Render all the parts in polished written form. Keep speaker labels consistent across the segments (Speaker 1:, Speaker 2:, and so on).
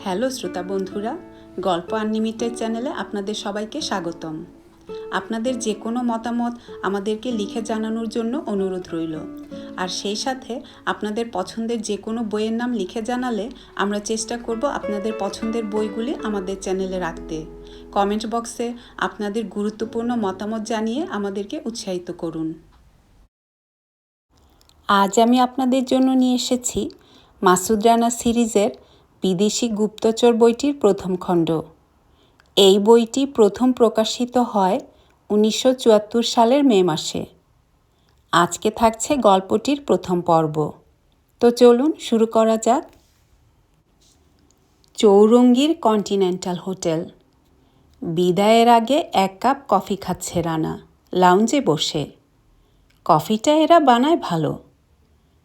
Speaker 1: Hello শ্রোতা বন্ধুরা, গল্প আনলিমিটেড চ্যানেলে আপনাদের সবাইকে স্বাগতম। আপনাদের যে কোনো মতামত আমাদেরকে লিখে জানানোর জন্য অনুরোধ রইল। আর সেই সাথে আপনাদের পছন্দের যে কোনো বইয়ের নাম লিখে জানালে আমরা চেষ্টা করব আপনাদের পছন্দের বইগুলি আমাদের চ্যানেলে রাখতে। কমেন্ট বক্সে আপনাদের গুরুত্বপূর্ণ মতামত জানিয়ে আমাদেরকে উৎসাহিত করুন। আজ আমি আপনাদের জন্য নিয়ে এসেছি মাসুদ রানা সিরিজের বিদেশি গুপ্তচর বইটির প্রথম খণ্ড। এই বইটি প্রথম প্রকাশিত হয় 1974 সালের মে মাসে। আজকে থাকছে গল্পটির প্রথম পর্ব। তো চলুন শুরু করা যাক। চৌরঙ্গীর কন্টিনেন্টাল হোটেল। বিদায়ের আগে এক কাপ কফি খাচ্ছে রানা লাউঞ্জে বসে। কফিটা এরা বানায় ভালো।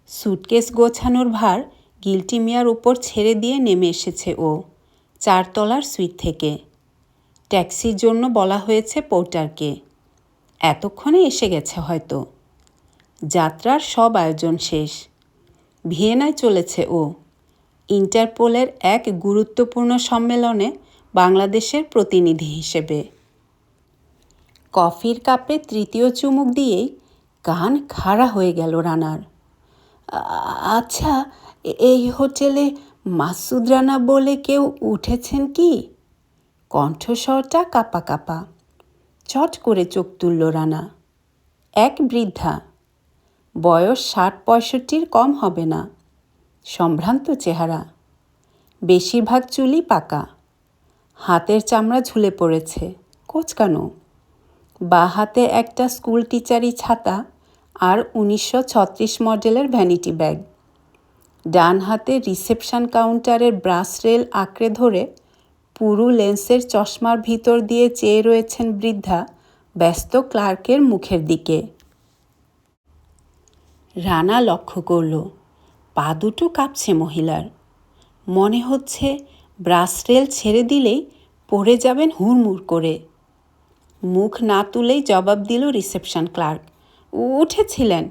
Speaker 1: সুটকেস গোছানোর ভার গিল্টি মিয়ার উপর ছেড়ে দিয়ে নেমে এসেছে ও 4 তলার সুইট থেকে। ট্যাক্সির জন্য বলা হয়েছে পোর্টারকে। এতক্ষণে এসে গেছে হয়তো। যাত্রার সব আয়োজন শেষ। ভিয়েনায় চলেছে ও। ইন্টারপোলের এক গুরুত্বপূর্ণ সম্মেলনে বাংলাদেশের প্রতিনিধি হিসেবে। কফির কাপে তৃতীয় চুমুক দিয়েই কান খাড়া হয়ে গেল রানার। আচ্ছা, এই হোটেলে মাসুদ রানা বলে কেউ উঠেছেন কি? কণ্ঠস্বরটা কাঁপা কাঁপা। চট করে চোখ তুলল রানা। এক বৃদ্ধা, বয়স 60-65 কম হবে না। সম্ভ্রান্ত চেহারা, বেশিরভাগ চুলই পাকা। হাতের চামড়া ঝুলে পড়েছে, কোঁচকানো। বাঁ হাতে একটা স্কুল টিচারি ছাতা আর 1936 মডেলের ভ্যানিটি ব্যাগ। ডান হাতে রিসেপশন কাউন্টারের ব্রাস রেল আঁকড়ে ধরে পুরু লেন্সের চশমার ভিতর দিয়ে চেয়ে রয়েছেন বৃদ্ধা ব্যস্ত ক্লার্কের মুখের দিকে। রানা লক্ষ্য করল, পা দুটো কাঁপছে মহিলার। মনে হচ্ছে ব্রাস রেল ছেড়ে দিলেই পড়ে যাবেন হুড়মুড় করে। মুখ না তুলেই জবাব দিল রিসেপশন ক্লার্ক। উঠেছিলেন,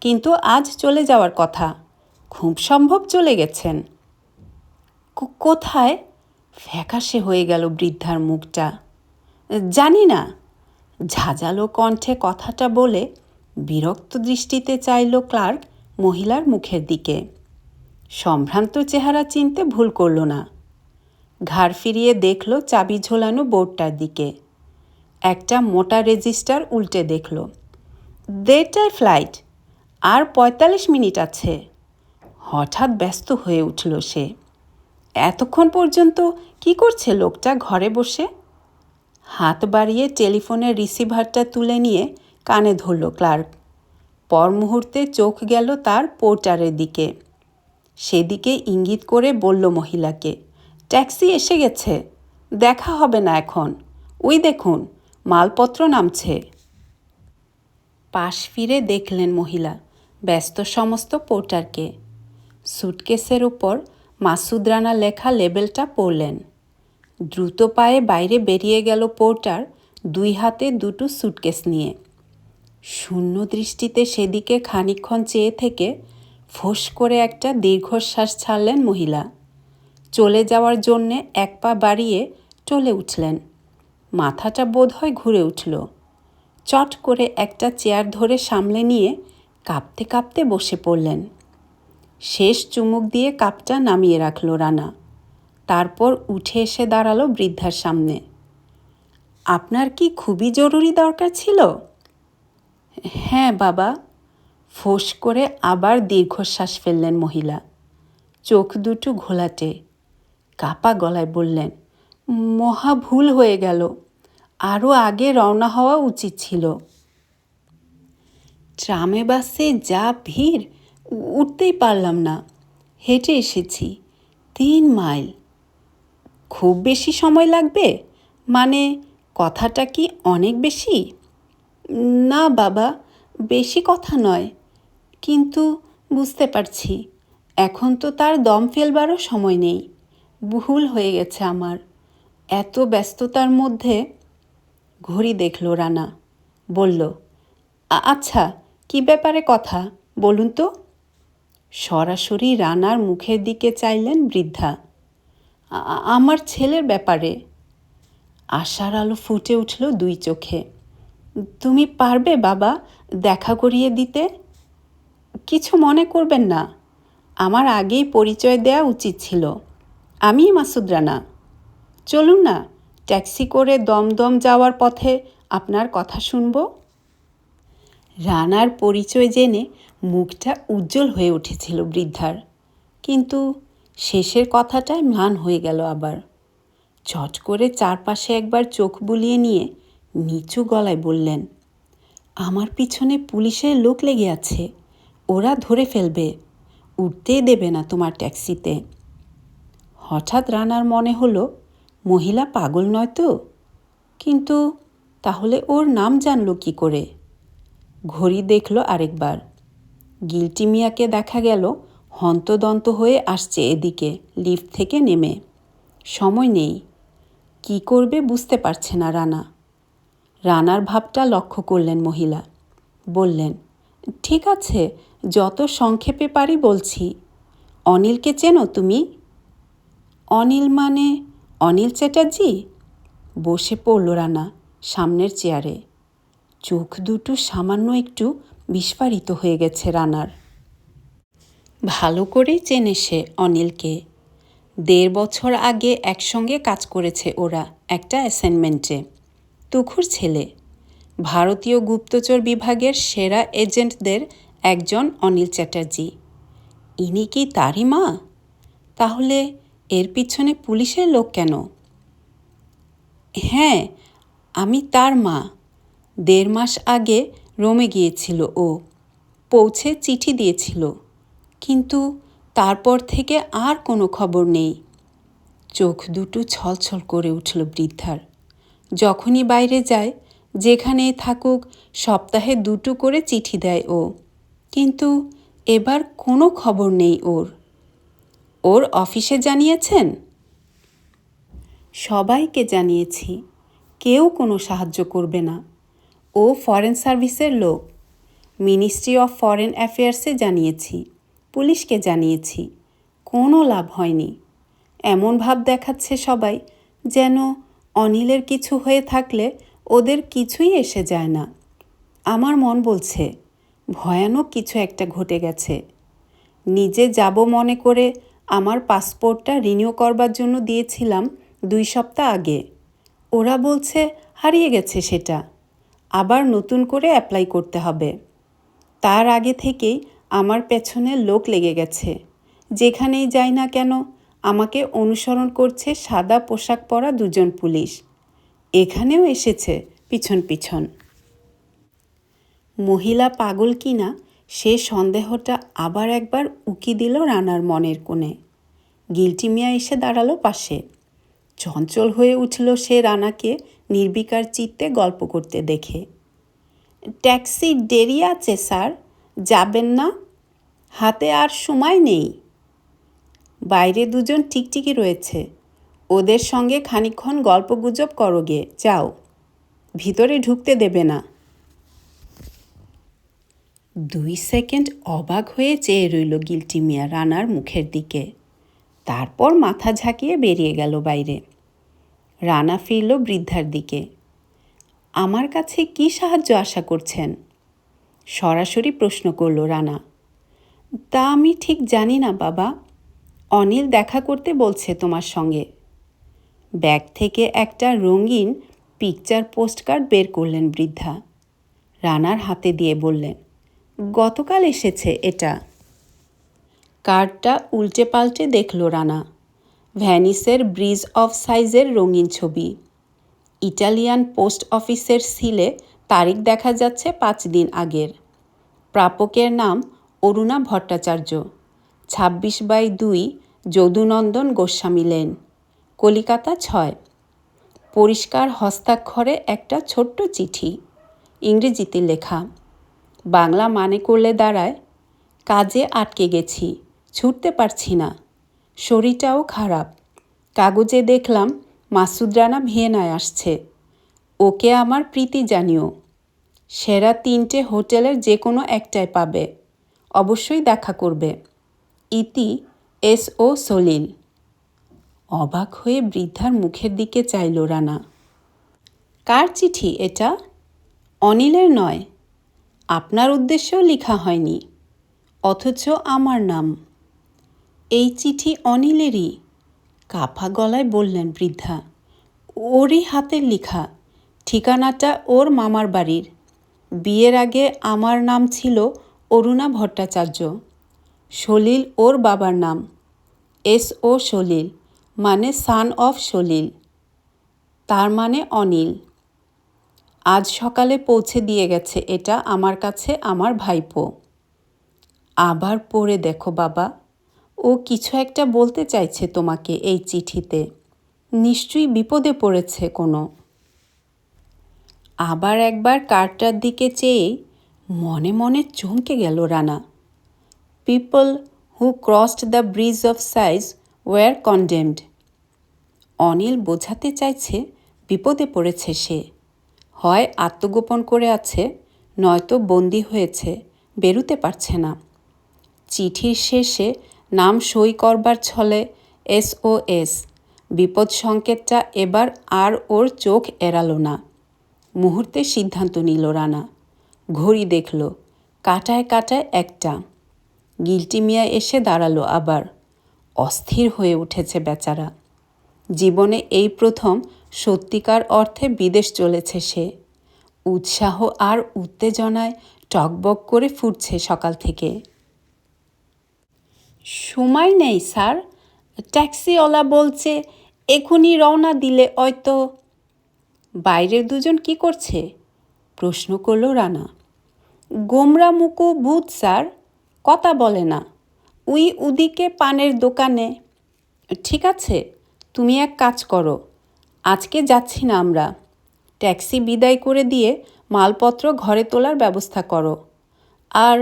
Speaker 1: কিন্তু আজ চলে যাওয়ার কথা। খুব সম্ভব চলে গেছেন। কোথায়? ফ্যাকাশে হয়ে গেল বৃদ্ধার মুখটা। জানি না। ঝাঁঝালো কণ্ঠে কথাটা বলে বিরক্ত দৃষ্টিতে চাইল ক্লার্ক মহিলার মুখের দিকে। সম্ভ্রান্ত চেহারা চিনতে ভুল করল না। ঘাড় ফিরিয়ে দেখল চাবি ঝোলানো বোর্ডটার দিকে। একটা মোটা রেজিস্টার উল্টে দেখল। 1:30টায় ফ্লাইট, আর 45 মিনিট আছে। হঠাৎ ব্যস্ত হয়ে উঠল সে। এতক্ষণ পর্যন্ত কি করছে লোকটা ঘরে বসে? হাত বাড়িয়ে টেলিফোনের রিসিভারটা তুলে নিয়ে কানে ধরল ক্লার্ক। পর মুহূর্তে চোখ গেল তার পোর্টারের দিকে। সেদিকে ইঙ্গিত করে বলল মহিলাকে, ট্যাক্সি এসে গেছে, দেখা হবে না এখন। ওই দেখুন, মালপত্র নামছে। পাশ ফিরে দেখলেন মহিলা ব্যস্ত সমস্ত পোর্টারকে। সুটকেসের উপর মাসুদ রানা লেখা লেবেলটা পড়লেন। দ্রুত পায়ে বাইরে বেরিয়ে গেল পোর্টার, 2 হাতে 2টো সুটকেস নিয়ে। শূন্য দৃষ্টিতে সেদিকে খানিকক্ষণ চেয়ে থেকে ফোঁস করে একটা দীর্ঘশ্বাস ছাড়লেন মহিলা। চলে যাওয়ার জন্যে এক পা বাড়িয়ে টলে উঠলেন। মাথাটা বোধহয় ঘুরে উঠল। চট করে একটা চেয়ার ধরে সামলে নিয়ে কাঁপতে কাঁপতে বসে পড়লেন। শেষ চুমুক দিয়ে কাপটা নামিয়ে রাখল রানা। তারপর উঠে এসে দাঁড়ালো বৃদ্ধার সামনে। আপনার কি খুবই জরুরি দরকার ছিল? হ্যাঁ বাবা। ফোঁস করে আবার দীর্ঘশ্বাস ফেললেন মহিলা। চোখ দুটো ঘোলাটে। কাপা গলায় বললেন, মহা ভুল হয়ে গেল। আরও আগে রওনা হওয়া উচিত ছিল। ট্রামে বাসে যা ভিড়, উঠতেই পারলাম না। হেঁটে এসেছি 3 মাইল। খুব বেশি সময় লাগবে? মানে কথাটা কি অনেক বেশি? না বাবা, বেশি কথা নয়, কিন্তু বুঝতে পারছি এখন তো তার দম ফেলবারও সময় নেই। ভুল হয়ে গেছে আমার। এত ব্যস্ততার মধ্যে। ঘড়ি দেখল রানা। বলল, আচ্ছা, কি ব্যাপারে কথা বলুন তো? সরাসরি রানার মুখের দিকে চাইলেন বৃদ্ধা। আমার ছেলের ব্যাপারে। আশার আলো ফুটে উঠল দুই চোখে। তুমি পারবে বাবা দেখা করিয়ে দিতে? কিছু মনে করবেন না, আমার আগেই পরিচয় দেওয়া উচিত ছিল। আমি মাসুদ রানা। চলুন না, ট্যাক্সি করে দমদম যাওয়ার পথে আপনার কথা শুনব। রানার পরিচয় জেনে মুখটা উজ্জ্বল হয়ে উঠেছিল বৃদ্ধার, কিন্তু শেষের কথাটায় ম্লান হয়ে গেল আবার। চট করে চারপাশে একবার চোখ বুলিয়ে নিয়ে নিচু গলায় বললেন, আমার পিছনে পুলিশের লোক লেগে আছে, ওরা ধরে ফেলবে, উঠতেই দেবে না তোমার ট্যাক্সিতে। হঠাৎ রানার মনে হলো, মহিলা পাগল নয় তো? কিন্তু তাহলে ওর নাম জানলো কি করে? ঘড়ি দেখল আরেকবার। গিল্টি মিয়াকে দেখা গেল হন্তদন্ত হয়ে আসছে এদিকে লিফট থেকে নেমে। সময় নেই, কি করবে বুঝতে পারছে না রানা। রানার ভাবটা লক্ষ্য করলেন মহিলা। বললেন, ঠিক আছে, যত সংক্ষেপে পারি বলছি। অনিলকে চেনো তুমি? অনিল মানে অনিল চ্যাটার্জি? বসে পড়ল রানা সামনের চেয়ারে। চোখ দুটো সামান্য একটু বিস্ফারিত হয়ে গেছে রানার। ভালো করেই চেনে সে অনিলকে। ১.৫ বছর আগে একসঙ্গে কাজ করেছে ওরা একটা অ্যাসাইনমেন্টে। তুখুর ছেলে, ভারতীয় গুপ্তচর বিভাগের সেরা এজেন্টদের একজন অনিল চ্যাটার্জি। ইনি কি তারই মা? তাহলে এর পিছনে পুলিশের লোক কেন? হ্যাঁ, আমি তার মা। ১.৫ মাস আগে রোমে গিয়েছিল ও, পৌঁছে চিঠি দিয়েছিল, কিন্তু তারপর থেকে আর কোনো খবর নেই। চোখ দুটো ছলছল করে উঠল বৃদ্ধার। যখনই বাইরে যায়, যেখানেই থাকুক, সপ্তাহে ২টো করে চিঠি দেয় ও, কিন্তু এবার কোনো খবর নেই ওর। ওর অফিসে জানিয়েছেন? সবাইকে জানিয়েছি, কেউ কোনো সাহায্য করবে না। ও ফরেন সার্ভিসের লোক। মিনিস্ট্রি অফ ফরেন অ্যাফেয়ার্সে জানিয়েছি, পুলিশকে জানিয়েছি, কোনো লাভ হয়নি। এমন ভাব দেখাচ্ছে সবাই যেন অনিলের কিছু হয়ে থাকলে ওদের কিছুই এসে যায় না। আমার মন বলছে ভয়ানক কিছু একটা ঘটে গেছে। নিজে যাব মনে করে আমার পাসপোর্টটা রিনিউ করবার জন্য দিয়েছিলাম ২ সপ্তাহ আগে। ওরা বলছে হারিয়ে গেছে সেটা, আবার নতুন করে অ্যাপ্লাই করতে হবে। তার আগে থেকেই আমার পেছনে লোক লেগে গেছে। যেখানেই যাই না কেন আমাকে অনুসরণ করছে সাদা পোশাক পরা ২জন পুলিশ। এখানেও এসেছে পিছন পিছন। মহিলা পাগল কিনা সে সন্দেহটা আবার একবার উকি দিল রানার মনের কোণে। গিল্টি মিয়া এসে দাঁড়ালো পাশে। চঞ্চল হয়ে উঠল সে রানাকে নির্বিকার চিত্তে গল্প করতে দেখে। ট্যাক্সি দেরি আছে স্যার, যাবেন না? হাতে আর সময় নেই। বাইরে ২জন টিকটিকি রয়েছে, ওদের সঙ্গে খানিকক্ষণ গল্পগুজব করো গে, যাও। ভিতরে ঢুকতে দেবে না। ২ সেকেন্ড অবাক হয়ে চেয়ে রইল গিল্টি মিয়া রানার মুখের দিকে। তারপর মাথা ঝাঁকিয়ে বেরিয়ে গেল বাইরে। রানা ফিরল বৃদ্ধার দিকে। আমার কাছে কি সাহায্য আশা করছেন? সরাসরি প্রশ্ন করল রানা। তা আমি ঠিক জানি না বাবা, অনিল দেখা করতে বলছে তোমার সঙ্গে। ব্যাগ থেকে একটা রঙিন পিকচার পোস্টকার্ড বের করলেন বৃদ্ধা। রানার হাতে দিয়ে বললেন, গতকাল এসেছে এটা। কার্ডটা উল্টে পাল্টে দেখল রানা। ভ্যানিসের ব্রিজ অফ সাইজের রঙিন ছবি। ইটালিয়ান পোস্ট অফিসের সিলে তারিখ দেখা যাচ্ছে ৫ দিন আগের। প্রাপকের নাম অরুণা ভট্টাচার্য, ২৬/২ যদুনন্দন গোস্বামী লেন, কলিকাতা ৬। পরিষ্কার হস্তাক্ষরে একটা ছোট্ট চিঠি, ইংরেজিতে লেখা। বাংলা মানে করলে দাঁড়ায়, কাজে আটকে গেছি, ছুটতে পারছি না, শরীরটাও খারাপ। কাগজে দেখলাম মাসুদ রানা ভিয়েনায় আসছে, ওকে আমার প্রীতি জানিও। সেরা ৩টে হোটেলের যে কোনো একটায় পাবে, অবশ্যই দেখা করবে। ইতি এস ও সলিল। অবাক হয়ে বৃদ্ধার মুখের দিকে চাইল রানা। কার চিঠি এটা? অনিলের নয়। আপনার উদ্দেশ্যেও লেখা হয়নি, অথচ আমার নাম। এই চিঠি অনিলেরই, কাঁপা গলায় বললেন বৃদ্ধা। ওরই হাতের লেখা। ঠিকানাটা ওর মামার বাড়ির। বিয়ের আগে আমার নাম ছিল অরুণা ভট্টাচার্য। সলিল ওর বাবার নাম। SO সলিল, মানে সান অফ সলিল, তার মানে অনিল। আজ সকালে পৌঁছে দিয়ে গেছে এটা আমার কাছে আমার ভাইপো। আবার পড়ে দেখো বাবা, ও কিছু একটা বলতে চাইছে তোমাকে এই চিঠিতে। নিশ্চয়ই বিপদে পড়েছে কোনো। আবার একবার কার্ডটার দিকে চেয়ে মনে মনে চমকে গেল Rana. People who crossed the bridge of sighs were condemned. Anil বোঝাতে চাইছে বিপদে পড়েছে সে। হয় আত্মগোপন করে আছে, নয়তো বন্দি হয়েছে, বেরুতে পারছে না। চিঠির শেষে নাম সই করবার ছলে SOS। বিপদ সংকেতটা এবার আর ওর চোখ এড়ালো না। মুহূর্তে সিদ্ধান্ত নিল রানা। ঘড়ি দেখল, কাটায় কাটায় 1টা। গিল্টি মিয়া এসে দাঁড়ালো আবার। অস্থির হয়ে উঠেছে বেচারা। জীবনে এই প্রথম সত্যিকার অর্থে বিদেশ চলেছে সে। উৎসাহ আর উত্তেজনায় টকবক করে ফুটছে সকাল থেকে। সময় নেই স্যার, ট্যাক্সিওয়ালা বলছে এখনই রওনা দিলে হয়তো। বাইরের দুজন কি করছে? প্রশ্ন করল রানা। গোমরা মুকু ভূত স্যার, কথা বলে না। উই উদিকে পানের দোকানে। ঠিক আছে, তুমি এক কাজ করো, আজকে যাচ্ছি না আমরা। ট্যাক্সি বিদায় করে দিয়ে মালপত্র ঘরে তোলার ব্যবস্থা করো। আর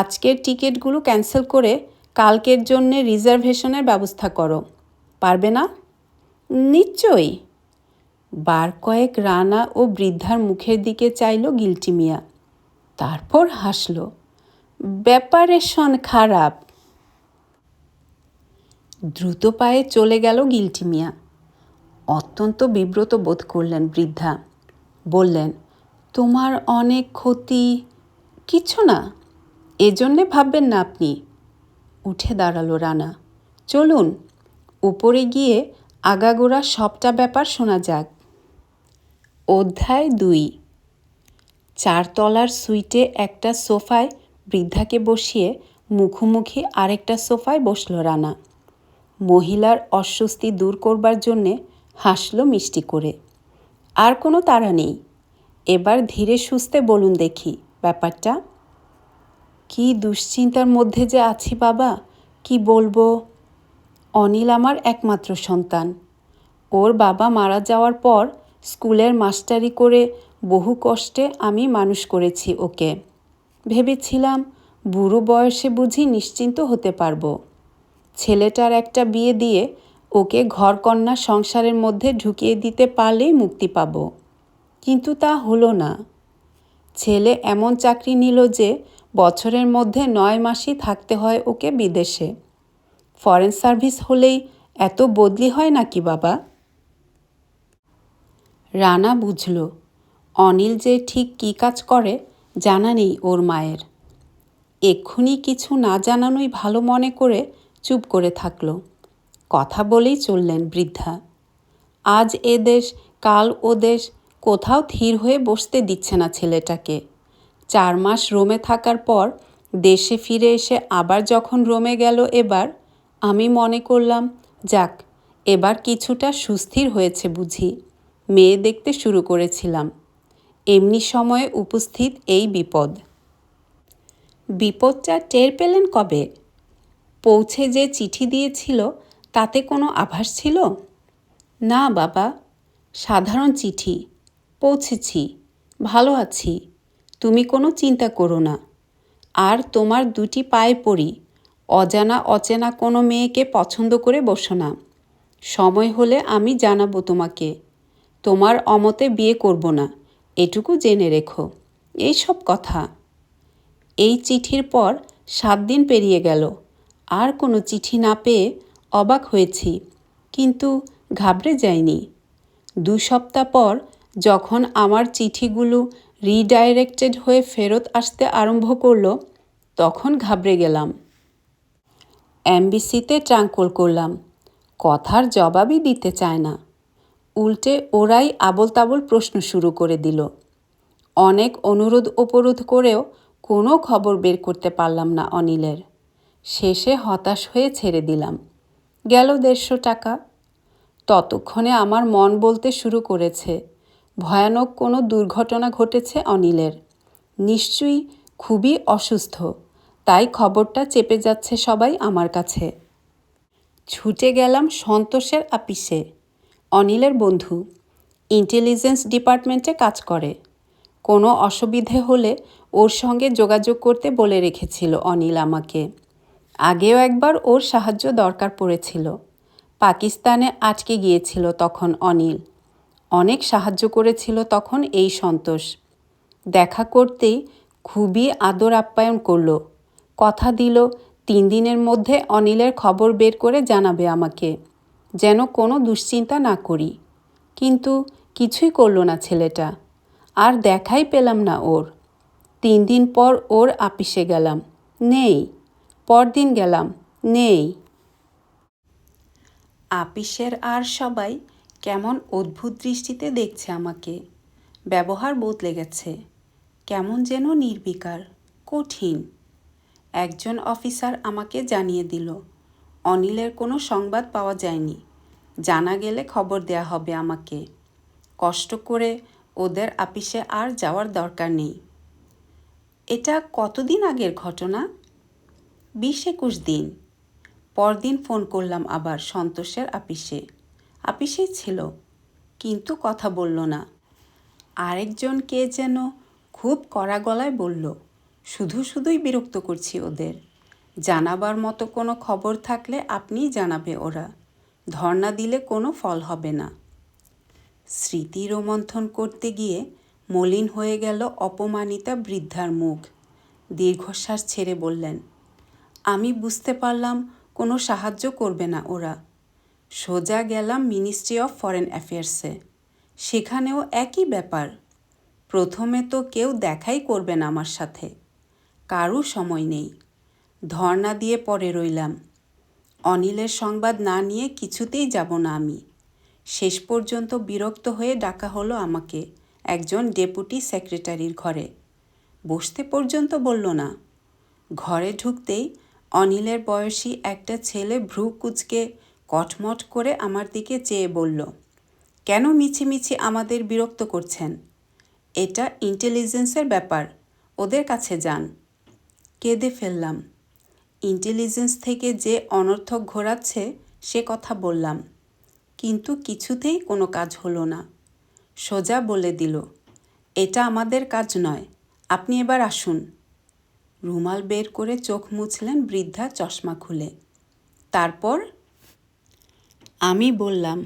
Speaker 1: আজকের টিকিটগুলো ক্যান্সেল করে কালকের জন্যে রিজার্ভেশনের ব্যবস্থা করো। পারবে না? নিশ্চয়ই। বার কয়েক রানা ও বৃদ্ধার মুখের দিকে চাইল গিল্টি মিয়া। তারপর হাসল। ব্যাপারেশন খারাপ। দ্রুত পায়ে চলে গেল গিল্টি মিয়া। অত্যন্ত বিব্রত বোধ করলেন বৃদ্ধা। বললেন, তোমার অনেক ক্ষতি। কিছু না, এজন্যে ভাববেন না আপনি। উঠে দাঁড়ালো রানা। চলুন, উপরে গিয়ে আগাগোড়া সবটা ব্যাপার শোনা যাক। অধ্যায় 2। 4 তলার সুইটে একটা সোফায় বৃদ্ধাকে বসিয়ে মুখোমুখি আরেকটা সোফায় বসল রানা। মহিলার অস্বস্তি দূর করবার জন্যে হাসল মিষ্টি করে। আর কোনো তাড়া নেই। এবার ধীরে সুস্থে বলুন দেখি ব্যাপারটা। কি দুশ্চিন্তার মধ্যে যে আছি বাবা, কি বলবো। অনিল আমার একমাত্র সন্তান। ওর বাবা মারা যাওয়ার পর স্কুলের মাস্টারি করে বহু কষ্টে আমি মানুষ করেছি ওকে। ভেবেছিলাম বুড়ো বয়সে বুঝি নিশ্চিন্ত হতে পারবো। ছেলেটার একটা বিয়ে দিয়ে ওকে ঘরকন্না সংসারের মধ্যে ঢুকিয়ে দিতে পারলেই মুক্তি পাব। কিন্তু তা হলো না। ছেলে এমন চাকরি নিল যে বছরের মধ্যে 9 মাসই থাকতে হয় ওকে বিদেশে। ফরেন সার্ভিস হলেই এত বদলি হয় নাকি বাবা? রানা বুঝল অনিল যে ঠিক কী কাজ করে জানা নেই ওর মায়ের। এক্ষুনি কিছু না জানানোই ভালো মনে করে চুপ করে থাকল। কথা বলেই চললেন বৃদ্ধা। আজ এ দেশ, কাল ও দেশ, কোথাও থির হয়ে বসতে দিচ্ছে না ছেলেটাকে। 4 মাস রোমে থাকার পর দেশে ফিরে এসে আবার যখন রোমে গেল এবার, আমি মনে করলাম যাক, এবার কিছুটা সুস্থির হয়েছে বুঝি। মেয়ে দেখতে শুরু করেছিলাম। এমনি সময়ে উপস্থিত এই বিপদ। বিপদটা টের পেলেন কবে? পৌঁছে যে চিঠি দিয়েছিল তাতে কোনো আভাস ছিল? না বাবা, সাধারণ চিঠি। পৌঁছেছি, ভালো আছি, তুমি কোনো চিন্তা করো না। আর তোমার 2টি পায়ে পড়ি, অজানা অচেনা কোনো মেয়েকে পছন্দ করে বসো না। সময় হলে আমি জানাবো তোমাকে। তোমার অমতে বিয়ে করব না, এটুকু জেনে রেখো। এই সব কথা। এই চিঠির পর 7 দিন পেরিয়ে গেল। আর কোনো চিঠি না পেয়ে অবাক হয়েছি। কিন্তু ঘাবড়ে যাইনি। 2 সপ্তাহ পর যখন আমার চিঠিগুলো রিডাইরেক্টেড হয়ে ফেরত আসতে আরম্ভ করলো, তখন ঘাবড়ে গেলাম। এমবিসিতে ট্রাঙ্কল করলাম। কথার জবাবই দিতে চায় না। উল্টে ওরাই আবোল তাবোল প্রশ্ন শুরু করে দিল। অনেক অনুরোধ উপরোধ করেও কোনো খবর বের করতে পারলাম না অনিলের। শেষে হতাশ হয়ে ছেড়ে দিলাম। গেল 150 টাকা। ততক্ষণে আমার মন বলতে শুরু করেছে, ভয়ানক কোনো দুর্ঘটনা ঘটেছে অনিলের। নিশ্চয়ই খুবই অসুস্থ, তাই খবরটা চেপে যাচ্ছে সবাই আমার কাছে। ছুটে গেলাম সন্তোষের আপিসে। অনিলের বন্ধু, ইন্টেলিজেন্স ডিপার্টমেন্টে কাজ করে। কোনো অসুবিধে হলে ওর সঙ্গে যোগাযোগ করতে বলে রেখেছিল অনিল আমাকে। আগেও একবার ওর সাহায্য দরকার পড়েছিল। পাকিস্তানে আটকে গিয়েছিল তখন অনিল। অনেক সাহায্য করেছিল তখন এই সন্তোষ। দেখা করতেই খুবই আদর আপ্যায়ন করল। কথা দিল 3 দিনের মধ্যে অনিলের খবর বের করে জানাবে আমাকে, যেন কোনো দুশ্চিন্তা না করি। কিন্তু কিছুই করল না ছেলেটা। আর দেখাই পেলাম না ওর। 3 দিন পর ওর আপিসে গেলাম, নেই। পরদিন গেলাম, নেই। আপিসের আর সবাই কেমন অদ্ভুত দৃষ্টিতে দেখছে আমাকে। ব্যবহার বদলে গেছে। কেমন যেন নির্বিকার, কঠিন। একজন অফিসার আমাকে জানিয়ে দিল, অনিলের কোনো সংবাদ পাওয়া যায়নি। জানা গেলে খবর দেয়া হবে আমাকে। কষ্ট করে ওদের আপিসে আর যাওয়ার দরকার নেই। এটা কতদিন আগের ঘটনা? 20-21 দিন। পরদিন ফোন করলাম আবার সন্তোষের আপিসে। আপিসেই ছিল, কিন্তু কথা বলল না। আরেকজন কে যেন খুব কড়া গলায় বলল, শুধুই বিরক্ত করছি ওদের। জানাবার মতো কোনো খবর থাকলে আপনিই জানাবে ওরা। ধর্ণা দিলে কোনো ফল হবে না। স্মৃতি রোমন্থন করতে গিয়ে মলিন হয়ে গেল অপমানিতা বৃদ্ধার মুখ। দীর্ঘশ্বাস ছেড়ে বললেন, আমি বুঝতে পারলাম কোনো সাহায্য করবে না ওরা। সোজা গেলাম মিনিস্ট্রি অফ ফরেন অ্যাফেয়ার্সে। সেখানেও একই ব্যাপার। প্রথমে তো কেউ দেখাই করবে না আমার সাথে। কারও সময় নেই। ধর্ণা দিয়ে পড়ে রইলাম। অনিলের সংবাদ না নিয়ে কিছুতেই যাব না আমি। শেষ পর্যন্ত বিরক্ত হয়ে ডাকা হলো আমাকে একজন ডেপুটি সেক্রেটারির ঘরে। বসতে পর্যন্ত বলল না। ঘরে ঢুকতেই অনিলের বয়সী একটা ছেলে ভ্রু কুঁচকে কটমট করে আমার দিকে চেয়ে বলল, কেন মিছিমিছি আমাদের বিরক্ত করছেন? এটা ইন্টেলিজেন্সের ব্যাপার, ওদের কাছে যান। কেঁদে ফেললাম। ইন্টেলিজেন্স থেকে যে অনর্থক ঘোরাচ্ছে সে কথা বললাম, কিন্তু কিছুতেই কোনো কাজ হলো না। সোজা বলে দিল, এটা আমাদের কাজ নয়, আপনি এবার আসুন। রুমাল বের করে চোখ মুছলেন বৃদ্ধা চশমা খুলে। তারপর আমি বললাম,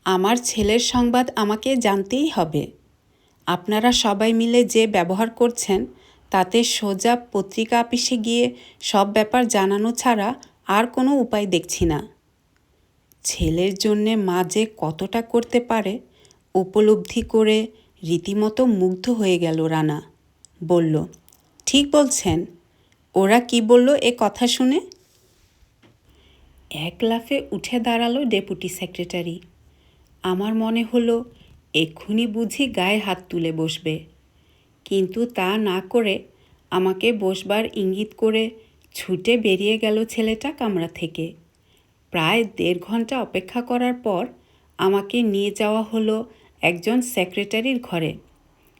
Speaker 1: আমার ছেলের সংবাদ আমাকে জানতেই হবে। আপনারা সবাই মিলে যে ব্যবহার করছেন তাতে সোজা পত্রিকা অফিসে গিয়ে সব ব্যাপার জানানো ছাড়া আর কোনো উপায় দেখছি না। ছেলের জন্যে মা যে কতটা করতে পারে উপলব্ধি করে রীতিমতো মুগ্ধ হয়ে গেল রানা। বলল, ঠিক বলছেন। ওরা কি বলল এ কথা শুনে? এক লাফে উঠে দাঁড়ালো ডেপুটি সেক্রেটারি। আমার মনে হলো এক্ষুনি বুঝি গায়ে হাত তুলে বসবে, কিন্তু তা না করে আমাকে বসবার ইঙ্গিত করে ছুটে বেরিয়ে গেল ছেলেটা কামরা থেকে। প্রায় 1.5 ঘন্টা অপেক্ষা করার পর আমাকে নিয়ে যাওয়া হলো একজন সেক্রেটারির ঘরে।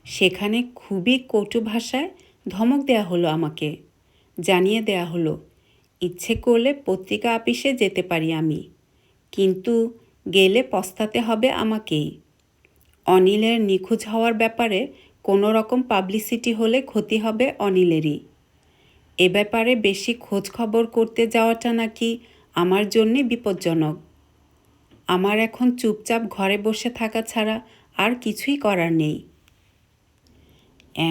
Speaker 1: সেখানে খুবই কটু ভাষায় ধমক দেয়া হলো আমাকে। জানিয়ে দেয়া হলো, ইচ্ছে করলে পত্রিকা অফিসে যেতে পারি আমি, কিন্তু গেলে পস্তাতে হবে আমাকেই। অনিলের নিখোঁজ হওয়ার ব্যাপারে কোনো রকম পাবলিসিটি হলে ক্ষতি হবে অনিলেরই। এ ব্যাপারে বেশি খোঁজ খবর করতে যাওয়াটা নাকি আমার জন্যে বিপজ্জনক। আমার এখন চুপচাপ ঘরে বসে থাকা ছাড়া আর কিছুই করার নেই।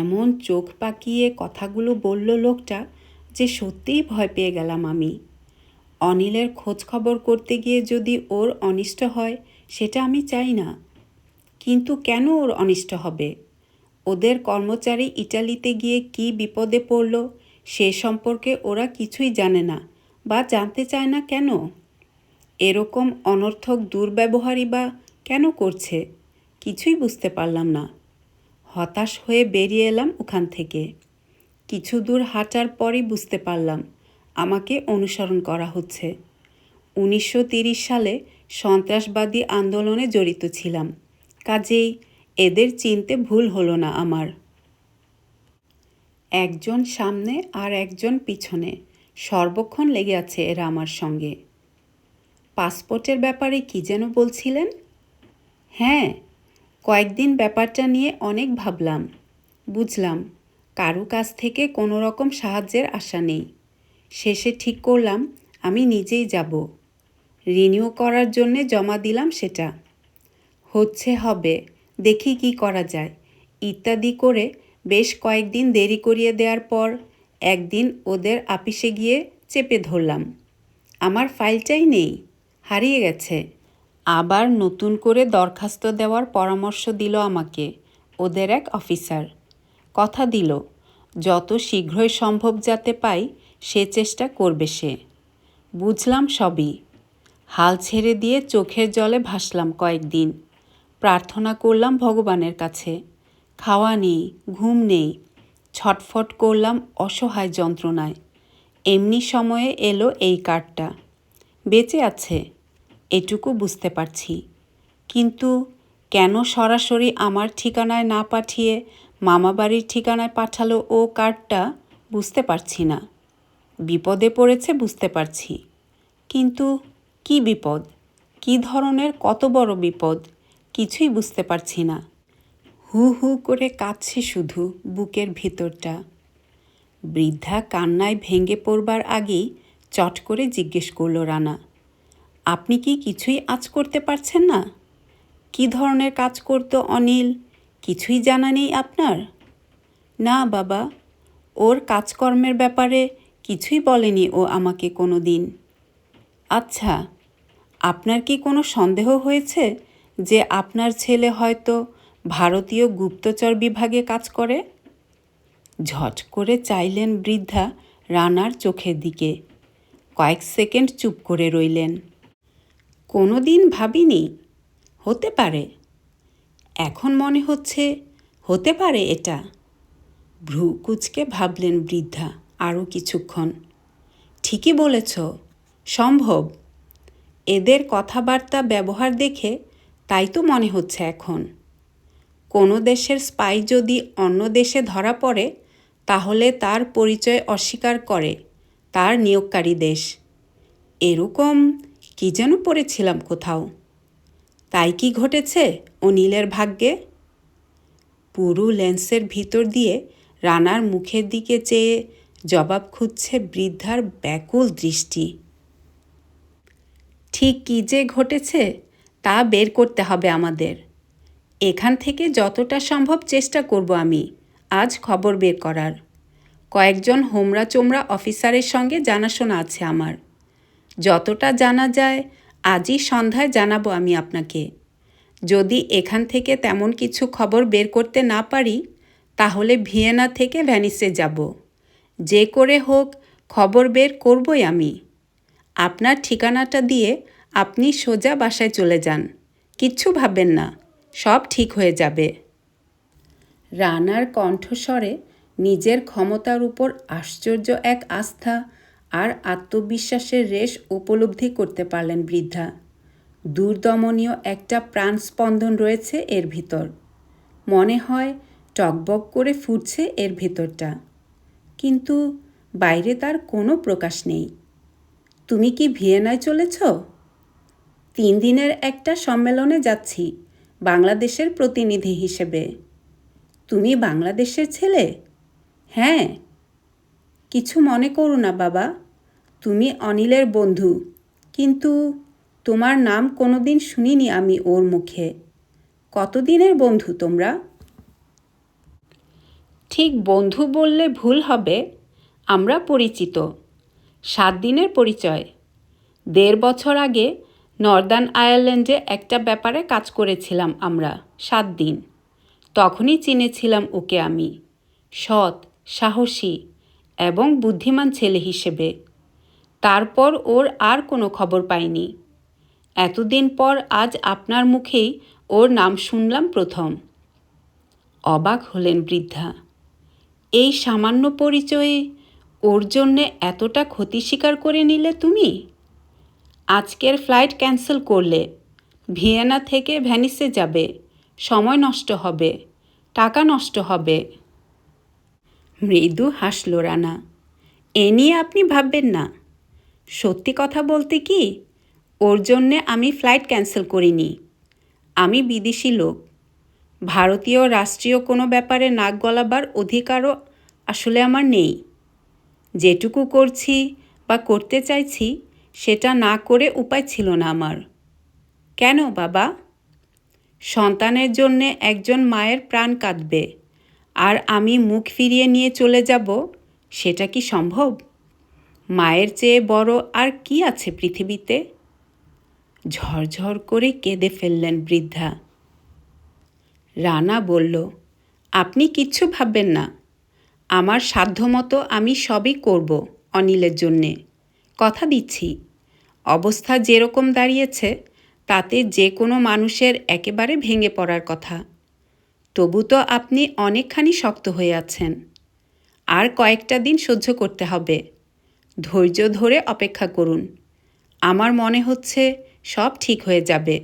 Speaker 1: এমন চোখ পাকিয়ে কথাগুলো বলল লোকটা যে সত্যিই ভয় পেয়ে গেলাম আমি। অনিলের খোঁজ খবর করতে গিয়ে যদি ওর অনিষ্ট হয় সেটা আমি চাই না। কিন্তু কেন ওর অনিষ্ট হবে? ওদের কর্মচারী ইটালিতে গিয়ে কী বিপদে পড়ল সে সম্পর্কে ওরা কিছুই জানে না বা জানতে চায় না কেন? এরকম অনর্থক দুর্ব্যবহারই বা কেন করছে? কিছুই বুঝতে পারলাম না। হতাশ হয়ে বেরিয়ে এলাম ওখান থেকে। কিছু দূর হাঁটার পরই বুঝতে পারলাম আমাকে অনুসরণ করা হচ্ছে। 1930 সালে সন্ত্রাসবাদী আন্দোলনে জড়িত ছিলাম, কাজেই এদের চিনতে ভুল হলো না আমার। একজন সামনে আর একজন পিছনে, সর্বক্ষণ লেগে আছে এরা আমার সঙ্গে। পাসপোর্টের ব্যাপারে কি যেন বলছিলেন? হ্যাঁ, কয়েকদিন ব্যাপারটা নিয়ে অনেক ভাবলাম। বুঝলাম কারো কাছ থেকে কোনো রকম সাহায্যের আশা নেই। শেষে ঠিক করলাম আমি নিজেই যাব। রিনিউ করার জন্যে জমা দিলাম সেটা। হচ্ছে হবে, দেখি কি করা যায় ইত্যাদি করে বেশ কয়েকদিন দেরি করিয়ে দেওয়ার পর একদিন ওদের আপিসে গিয়ে চেপে ধরলাম। আমার ফাইলটাই নেই, হারিয়ে গেছে। আবার নতুন করে দরখাস্ত দেওয়ার পরামর্শ দিল আমাকে ওদের এক অফিসার। কথা দিল যত শীঘ্রই সম্ভব যাতে পাই সে চেষ্টা করবে সে। বুঝলাম সবই। হাল ছেড়ে দিয়ে চোখের জলে ভাসলাম কয়েকদিন। প্রার্থনা করলাম ভগবানের কাছে। খাওয়া নেই, ঘুম নেই, ছটফট করলাম অসহায় যন্ত্রণায়। এমনি সময়ে এলো এই কার্ডটা। বেঁচে আছে এটুকু বুঝতে পারছি, কিন্তু কেন সরাসরি আমার ঠিকানায় না পাঠিয়ে মামাবাড়ির ঠিকানায় পাঠালো ও কার্ডটা বুঝতে পারছি না। বিপদে পড়েছে বুঝতে পারছি, কিন্তু কি বিপদ, কি ধরনের, কত বড় বিপদ কিছুই বুঝতে পারছি না। হু হু করে কাঁদছে শুধু বুকের ভিতরটা। বৃদ্ধা কান্নায় ভেঙে পড়বার আগেই চট করে জিজ্ঞেস করল রানা, আপনি কি কিছুই আঁচ করতে পারছেন না? কি ধরনের কাজ করতো অনিল, কিছুই জানা নেই আপনার? না বাবা, ওর কাজকর্মের ব্যাপারে কিছুই বলেনি ও আমাকে কোনো দিন। আচ্ছা, আপনার কি কোনো সন্দেহ হয়েছে যে আপনার ছেলে হয়তো ভারতীয় গুপ্তচর বিভাগে কাজ করে? ঝট করে চাইলেন বৃদ্ধা রানার চোখের দিকে। কয়েক সেকেন্ড চুপ করে রইলেন। কোনো দিন ভাবিনি। হতে পারে। এখন মনে হচ্ছে হতে পারে এটা। ভ্রু কুঁচকে ভাবলেন বৃদ্ধা আরও কিছুক্ষণ। ঠিকই বলেছ, সম্ভব। এদের কথাবার্তা ব্যবহার দেখে তাই তো মনে হচ্ছে এখন। কোনো দেশের স্পাই যদি অন্য দেশে ধরা পড়ে তাহলে তার পরিচয় অস্বীকার করে তার নিয়োগকারী দেশ। এরকম কি যেন পড়েছিলাম কোথাও। তাই কি ঘটেছে অনিলের ভাগ্যে? পুরু লেন্সের ভিতর দিয়ে রানার মুখের দিকে চেয়ে জবাব খুঁজছে বৃদ্ধার ব্যাকুল দৃষ্টি। ঠিক কী যে ঘটেছে তা বের করতে হবে আমাদের। এখান থেকে যতটা সম্ভব চেষ্টা করব আমি আজ খবর বের করার। কয়েকজন হোমরা চোমরা অফিসারের সঙ্গে জানাশোনা আছে আমার। যতটা জানা যায় আজই সন্ধ্যায় জানাবো আমি আপনাকে। যদি এখান থেকে তেমন কিছু খবর বের করতে না পারি তাহলে ভিয়েনা থেকে ভ্যানিসে যাব। যে করে হোক খবর বের করবই আমি। আপনার ঠিকানাটা দিয়ে আপনি সোজা বাসায় চলে যান। কিচ্ছু ভাববেন না, সব ঠিক হয়ে যাবে। রানার কণ্ঠস্বরে নিজের ক্ষমতার উপর আশ্চর্য এক আস্থা আর আত্মবিশ্বাসের রেশ উপলব্ধি করতে পারলেন বৃদ্ধা। দুর্দমনীয় একটা প্রাণস্পন্দন রয়েছে এর ভিতর। মনে হয় টকবক করে ফুটছে এর ভিতরটা, কিন্তু বাইরে তার কোনো প্রকাশ নেই। তুমি কি ভিয়েনায় চলেছ? 3 দিনের একটা সম্মেলনে যাচ্ছি বাংলাদেশের প্রতিনিধি হিসেবে। তুমি বাংলাদেশের ছেলে? হ্যাঁ। কিছু মনে করো না বাবা, তুমি অনিলের বন্ধু, কিন্তু তোমার নাম কোনোদিন শুনিনি আমি ওর মুখে। কতদিনের বন্ধু তোমরা? ঠিক বন্ধু বললে ভুল হবে, আমরা পরিচিত। 7 দিনের পরিচয়। 1.5 বছর আগে নর্দার্ন আয়ারল্যান্ডে একটা ব্যাপারে কাজ করেছিলাম আমরা 7 দিন। তখনই চিনেছিলাম ওকে আমি, সৎ, সাহসী এবং বুদ্ধিমান ছেলে হিসেবে। তারপর ওর আর কোনো খবর পাইনি। এতদিন পর আজ আপনার মুখেই ওর নাম শুনলাম প্রথম। অবাক হলেন বৃদ্ধা। এই সামান্য পরিচয়ে ওর জন্যে এতটা ক্ষতি স্বীকার করে নিলে তুমি? আজকের ফ্লাইট ক্যান্সেল করলে, ভিয়েনা থেকে ভ্যানিসে যাবে, সময় নষ্ট হবে, টাকা নষ্ট হবে। মৃদু হাসল রানা। এ নিয়ে আপনি ভাববেন না। সত্যি কথা বলতে কি, ওর জন্যে আমি ফ্লাইট ক্যান্সেল করিনি। আমি বিদেশি লোক। ভারতীয় রাষ্ট্রীয় কোনো ব্যাপারে নাক গলাবার অধিকারও আসলে আমার নেই। যেটুকু করছি বা করতে চাইছি সেটা না করে উপায় ছিল না আমার। কেন বাবা? সন্তানের জন্যে একজন মায়ের প্রাণ কাঁদবে, আর আমি মুখ ফিরিয়ে নিয়ে চলে যাব, সেটা কি সম্ভব? মায়ের চেয়ে বড় আর কি আছে পৃথিবীতে? ঝরঝর করে কেঁদে ফেললেন বৃদ্ধা। রানা বলল, আপনি কিচ্ছু ভাববেন না। আমার সাধ্যমতো আমি সবই করব অনিলের জন্যে, কথা দিচ্ছি। অবস্থা যেরকম দাঁড়িয়েছে তাতে যে কোনো মানুষের একেবারে ভেঙে পড়ার কথা। তবু তো আপনি অনেকখানি শক্ত হয়ে আছেন। আর কয়েকটা দিন সহ্য করতে হবে। ধৈর্য ধরে অপেক্ষা করুন। আমার মনে হচ্ছে সব ঠিক হয়ে যাবে।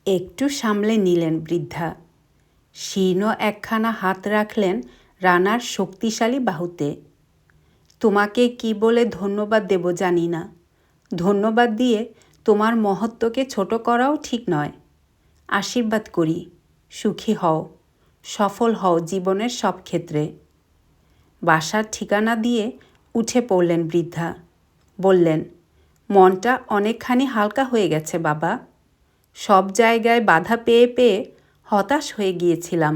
Speaker 1: একটু সামলে নিলেন বৃদ্ধা। শীর্ণ একখানা হাত রাখলেন রানার শক্তিশালী বাহুতে। তোমাকে কি বলে ধন্যবাদ দেব জানি না। ধন্যবাদ দিয়ে তোমার মহত্বকে ছোট করাও ঠিক নয়। আশীর্বাদ করি, সুখী হও, সফল হও জীবনের সব ক্ষেত্রে। বাসার ঠিকানা দিয়ে উঠে পড়লেন বৃদ্ধা। বললেন, মনটা অনেকখানি হালকা হয়ে গেছে বাবা। সব জায়গায় বাধা পেয়ে পেয়ে হতাশ হয়ে গিয়েছিলাম।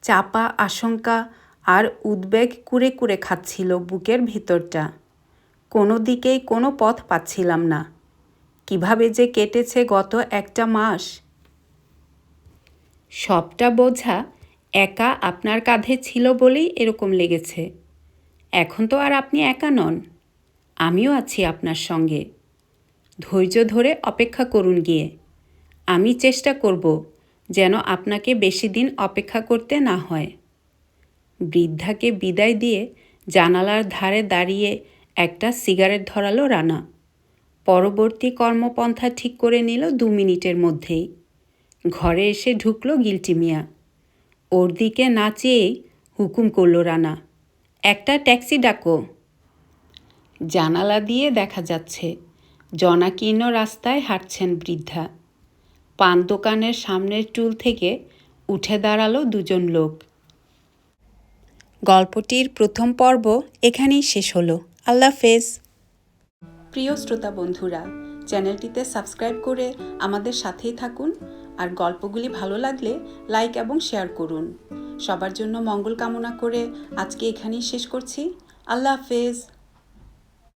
Speaker 1: চাপা আশঙ্কা আর উদ্বেগ কুরে কুরে খাচ্ছিল বুকের ভিতরটা। কোনো দিকেই কোনো পথ পাচ্ছিলাম না। কিভাবে যে কেটেছে গত একটা মাস। সবটা বোঝা একা আপনার কাঁধে ছিল বলেই এরকম লেগেছে। এখন তো আর আপনি একা নন, আমিও আছি আপনার সঙ্গে। ধৈর্য ধরে অপেক্ষা করুন গিয়ে। আমি চেষ্টা করব যেন আপনাকে বেশি দিন অপেক্ষা করতে না হয়। বৃদ্ধাকে বিদায় দিয়ে জানালার ধারে দাঁড়িয়ে একটা সিগারেট ধরালো রানা। পরবর্তী কর্মপন্থা ঠিক করে নিল 2 মিনিটের মধ্যেই। ঘরে এসে ঢুকল গিল্টি মিয়া। ওর দিকে না চেয়েই হুকুম করল রানা, একটা ট্যাক্সি ডাকো। জানালা দিয়ে দেখা যাচ্ছে জনাকীর্ণ রাস্তায় হাঁটছেন বৃদ্ধা। পান দোকানের সামনের টুল থেকে উঠে দাঁড়ালো 2জন লোক। গল্পটির প্রথম পর্ব এখানেই শেষ হলো। আল্লাহ হাফেজ। প্রিয় শ্রোতা বন্ধুরা, চ্যানেলটিতে সাবস্ক্রাইব করে আমাদের সাথেই থাকুন, আর গল্পগুলি ভালো লাগলে লাইক এবং শেয়ার করুন। সবার জন্য মঙ্গল কামনা করে আজকে এখানেই শেষ করছি। আল্লাহ হাফেজ।